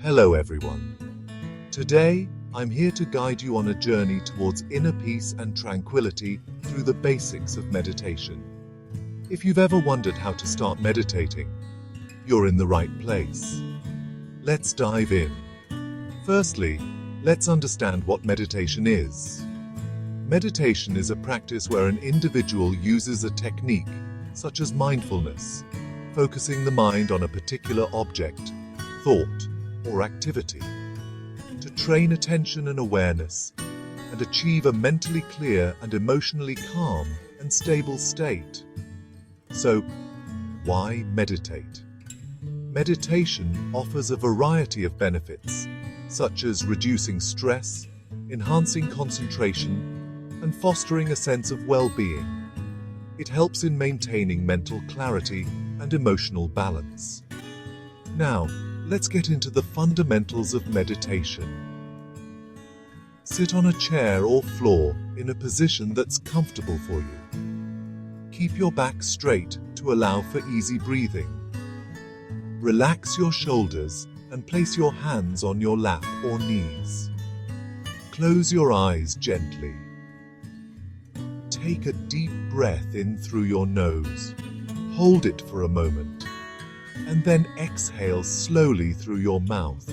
Hello everyone. Today, I'm here to guide you on a journey towards inner peace and tranquility through the basics of meditation. If you've ever wondered how to start meditating, you're in the right place. Let's dive in. Firstly, let's understand what meditation is. Meditation is a practice where an individual uses a technique, such as mindfulness, focusing the mind on a particular object, thought, or activity, to train attention and awareness, and achieve a mentally clear and emotionally calm and stable state. So, why meditate? Meditation offers a variety of benefits, such as reducing stress, enhancing concentration, and fostering a sense of well-being. It helps in maintaining mental clarity and emotional balance. Now, let's get into the fundamentals of meditation. Sit on a chair or floor in a position that's comfortable for you. Keep your back straight to allow for easy breathing. Relax your shoulders and place your hands on your lap or knees. Close your eyes gently. Take a deep breath in through your nose. Hold it for a moment, and then exhale slowly through your mouth.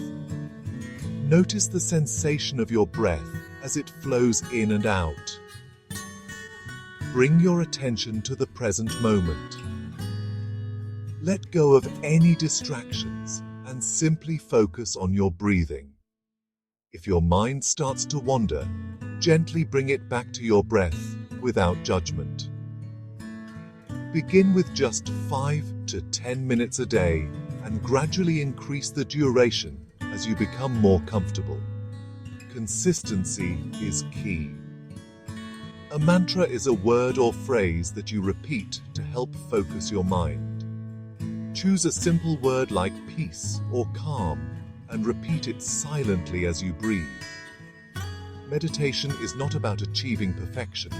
Notice the sensation of your breath as it flows in and out. Bring your attention to the present moment. Let go of any distractions and simply focus on your breathing. If your mind starts to wander, gently bring it back to your breath without judgment. Begin with just 5 to 10 minutes a day and gradually increase the duration as you become more comfortable. Consistency is key. A mantra is a word or phrase that you repeat to help focus your mind. Choose a simple word like peace or calm and repeat it silently as you breathe. Meditation is not about achieving perfection.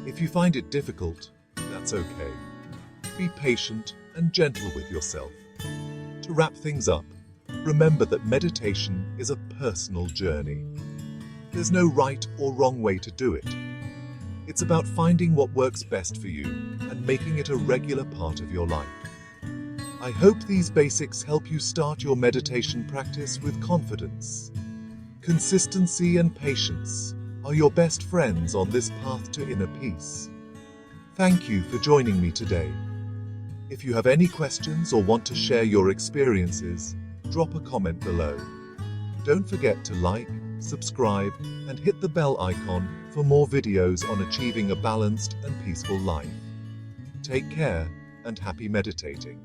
If you find it difficult, that's okay. Be patient and gentle with yourself. To wrap things up, remember that meditation is a personal journey. There's no right or wrong way to do it. It's about finding what works best for you and making it a regular part of your life. I hope these basics help you start your meditation practice with confidence. Consistency and patience are your best friends on this path to inner peace. Thank you for joining me today. If you have any questions or want to share your experiences, drop a comment below. Don't forget to like, subscribe, and hit the bell icon for more videos on achieving a balanced and peaceful life. Take care and happy meditating.